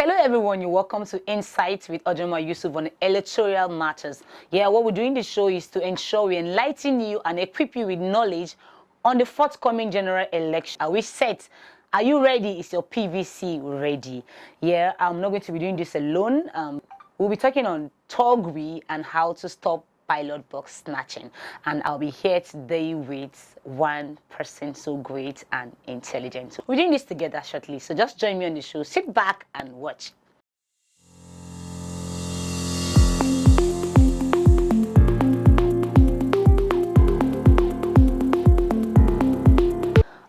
Hello everyone, you're welcome to Insights with Emmanuel Yusuf on electoral matters. Yeah, what we're doing this show is to ensure we enlighten you and equip you with knowledge on the forthcoming general election. Are we set? Are you ready? Is your PVC ready? Yeah, I'm not going to be doing this alone. We'll be talking on Thuggery and how to stop ballot box snatching, and I'll be here today with one person so great and intelligent. We're doing this together shortly, so just join me on the show. Sit back and watch.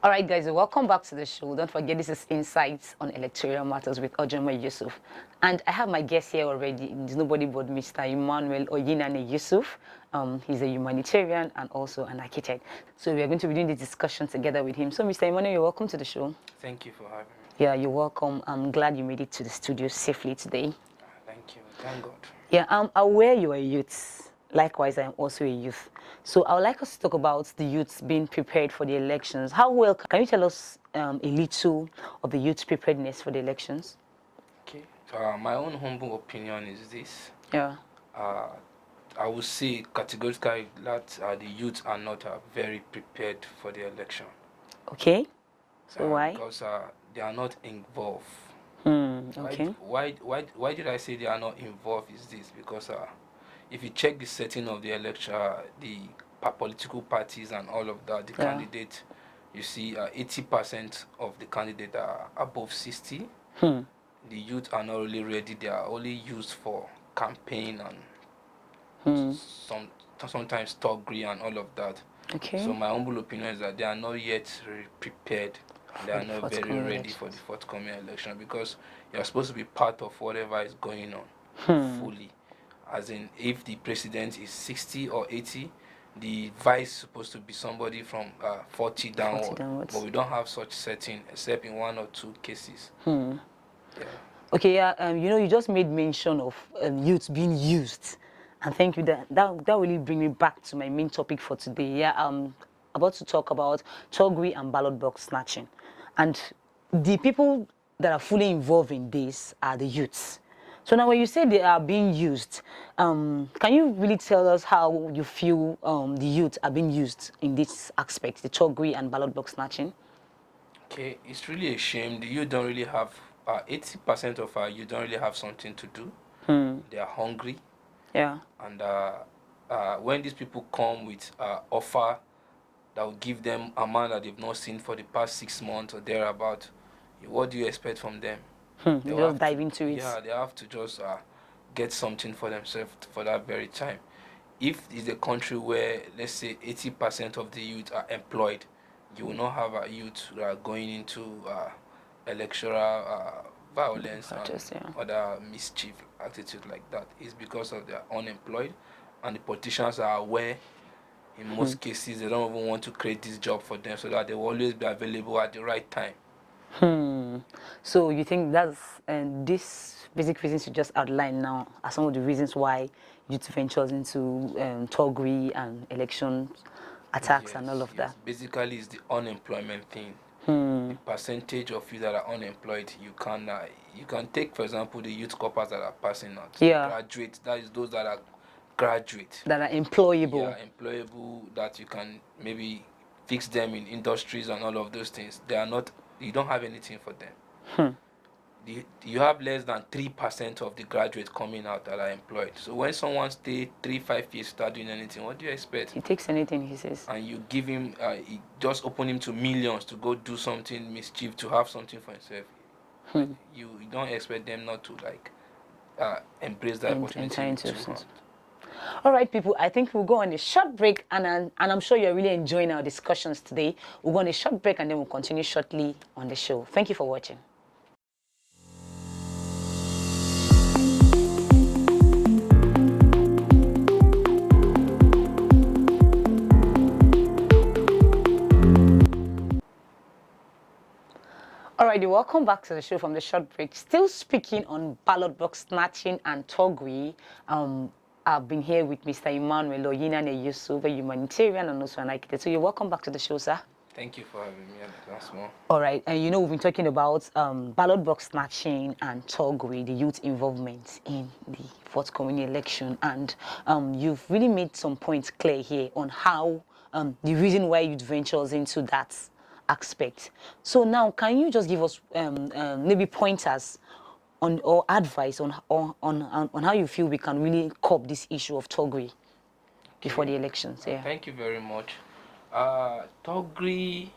All right, guys, welcome back to the show. Don't forget, this is Insights on Electoral Matters with Emmanuel Yusuf. And I have my guest here already. It's nobody but Mr. Emmanuel Uyinane Yusuf. He's a humanitarian and also an architect. So we are going to be doing this discussion together with him. So, Mr. Emmanuel, you're welcome to the show. Thank you for having me. Yeah, you're welcome. I'm glad you made it to the studio safely today. Thank you. Thank God. Yeah, I'm aware you're a youth. Likewise, I'm also a youth. So I would like us to talk about the youths being prepared for the elections. How well, can you tell us a little of the youth's preparedness for the elections? Okay. My own humble opinion is this. Yeah. I would say categorically that the youth are not very prepared for the election. Okay. So why? Because they are not involved. Okay. Why did I say they are not involved is this? Because if you check the setting of the election, the political parties and all of that, the candidate, you see 80% of the candidates are above 60. The youth are not really ready. They are only used for campaign and sometimes Thuggery and all of that. Okay. So my humble opinion is that they are not yet prepared. They are not very ready for the forthcoming election, because you are supposed to be part of whatever is going on fully. As in, if the president is 60 or 80, the vice is supposed to be somebody from 40 downwards. But we don't have such setting except in one or two cases. Yeah. Okay, yeah, you just made mention of youth being used. And thank you. That really brings me back to my main topic for today. Yeah, I'm about to talk about Thuggery and ballot box snatching. And the people that are fully involved in this are the youths. So now when you say they are being used, can you really tell us how you feel the youth are being used in this aspect, the Thuggery and ballot box snatching? Okay, it's really a shame. The youth don't really have, 80% of our youth don't really have something to do. They are hungry. Yeah. And when these people come with offer that will give them a man that they've not seen for the past 6 months or thereabout, what do you expect from them? They just dive into it. Yeah, they have to just get something for themselves for that very time. If it's a country where, let's say, 80% of the youth are employed, you will not have a youth going into electoral violence and other mischief attitude like that. It's because of they're unemployed, and the politicians are aware. In most cases, they don't even want to create this job for them, so that they will always be available at the right time. So you think that's these basic reasons you just outlined now are some of the reasons why youth ventures into Thuggery and election attacks and all of that? Basically, it's the unemployment thing. The percentage of you that are unemployed, you can take, for example, the youth corpers that are passing out. Yeah. Graduate, that is those that are graduate. That are employable. Yeah, employable, that you can maybe fix them in industries and all of those things. They are not, you don't have anything for them. You have less than 3% of the graduates coming out that are employed. So when someone stays 3-5 years without doing anything, what do you expect? He takes anything, he says. And you give him, just open him to millions to go do something mischief, to have something for himself. You don't expect them not to embrace that opportunity. All right, people, I think we'll go on a short break, and I'm sure you're really enjoying our discussions today. We'll go on a short break, and then we'll continue shortly on the show. Thank you for watching. Alrighty, welcome back to the show from the short break. Still speaking on ballot box snatching and Thuggery. I've been here with Mr. Emmanuel Uyinane Yusuf, a humanitarian and also an architect. So you're welcome back to the show, sir. Thank you for having me. That's more. All right, and you know we've been talking about ballot box snatching and Thuggery, the youth involvement in the forthcoming election, and you've really made some points clear here on how the reason why youth ventures into that aspect. So now, can you just give us maybe pointers on or advice on how you feel we can really curb this issue of Thuggery before Okay. the elections? Yeah. Thank you very much. Thuggery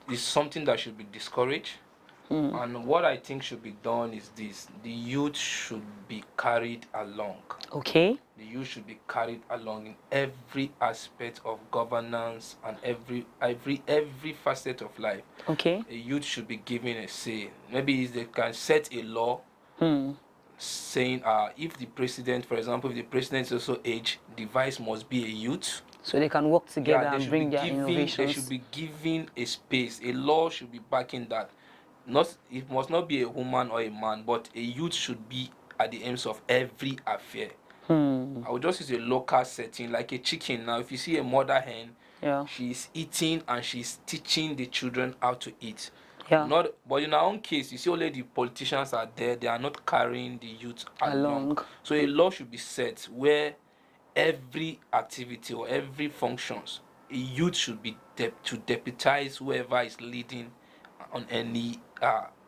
is something that should be discouraged. And what I think should be done is this: the youth should be carried along. Okay. The youth should be carried along in every aspect of governance and every facet of life. Okay. A youth should be given a say. Maybe they can set a law saying if the president, for example, if the president is also age, the vice must be a youth. So they can work together They and should bring be their given. innovations. They should be given a space. A law should be backing that. Not it must not be a woman or a man, but a youth should be at the aims of every affair. I would just use a local setting, like a chicken. Now, if you see a mother hen, Yeah. she's eating and she's teaching the children how to eat. Yeah. But in our own case, you see only the politicians are there. They are not carrying the youth along. So a law should be set where every activity or every functions, a youth should be to deputize whoever is leading on any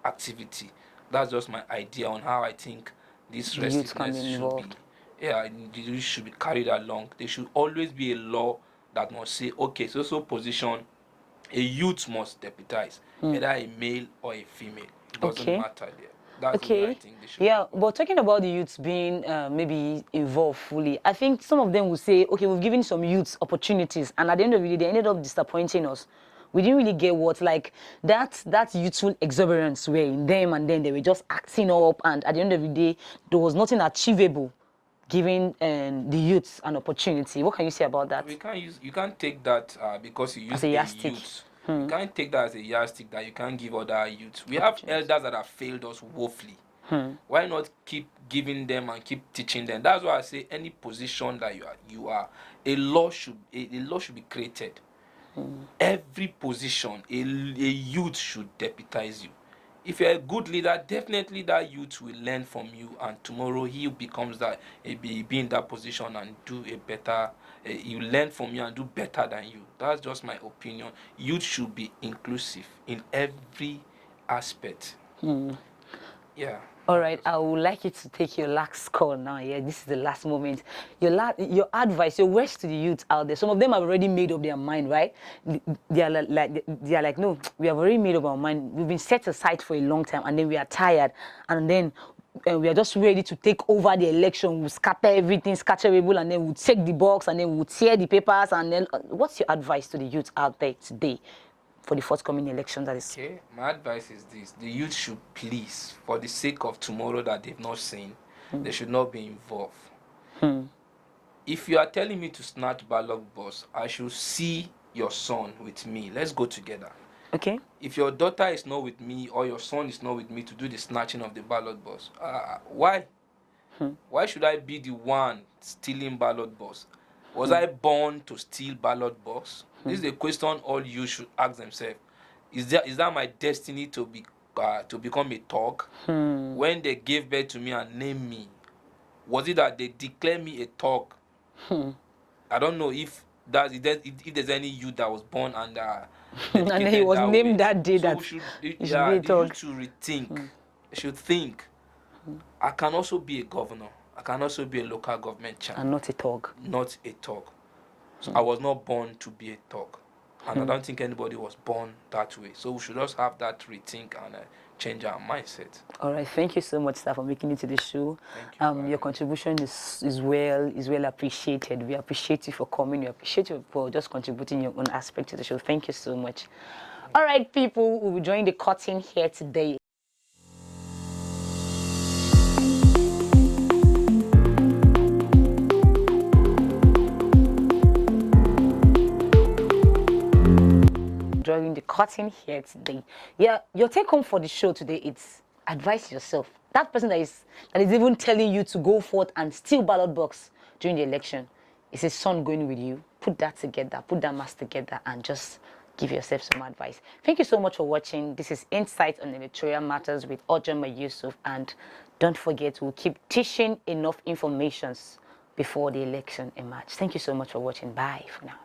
activity. That's just my idea on how I think this restiveness should be. Yeah, the youth should be carried along. There should always be a law that must say, okay, so position, a youth must deputize, either a male or a female. It doesn't matter there. That's the way I think they should. Yeah, but talking about the youths being maybe involved fully, I think some of them will say, okay, we've given some youths opportunities, and at the end of the day, they ended up disappointing us. We didn't really get what, like, that youthful exuberance were in them, and then they were just acting up, and at the end of the day, there was nothing achievable giving the youths an opportunity. What can you say about that? You can't take that because you use a youth. You can't take that as a yardstick that you can't give other youths. We have elders that have failed us woefully. Why not keep giving them and keep teaching them? That's why I say any position that you are, a law should be created. Every position, a youth should deputize you. If you're a good leader, definitely that youth will learn from you, and tomorrow he becomes that, be in that position and do a better. You learn from you and do better than you. That's just my opinion. Youth should be inclusive in every aspect. Yeah. All right, I would like you to take your last call now. Yeah, this is the last moment. Your advice, your words to the youth out there. Some of them have already made up their mind, right? They are like, no, we have already made up our mind. We've been set aside for a long time, and then we are tired, and then we are just ready to take over the election. We'll scatter everything, scatterable, and then we'll take the box, and then we'll tear the papers. And then, what's your advice to the youth out there today for the forthcoming elections? That is. Okay, my advice is this: the youth should please, for the sake of tomorrow that they've not seen, they should not be involved. If you are telling me to snatch ballot box, I should see your son with me. Let's go together. Okay. If your daughter is not with me or your son is not with me to do the snatching of the ballot box, why? Why should I be the one stealing ballot box? Was I born to steal ballot box? This is a question all you should ask themselves. Is that my destiny to become a thug? When they gave birth to me and named me, was it that they declared me a thug? I don't know if there's any youth that was born and and he was named that day. So the youth should rethink. They should think. I can also be a governor. I can also be a local government chair. And not a thug. Not a thug. So I was not born to be a thug. And I don't think anybody was born that way. So we should just have that rethink and change our mindset. All right, thank you so much, sir, for making it to the show. Thank you. Your contribution is well appreciated. We appreciate you for coming. We appreciate you for just contributing your own aspect to the show. Thank you so much. All right, people, we'll be joining the curtain here today. Drawing the curtain here today. Yeah, your take home for the show today, it's advise yourself. That person that is even telling you to go forth and steal ballot box during the election Is his son going with you? Put that together, put that math together, and just give yourself some advice. Thank you so much for watching. This is Insight on Electoral Matters with Uyinane Yusuf, and don't forget, we'll keep teaching enough informations before the election in March. Thank you so much for watching. Bye for now.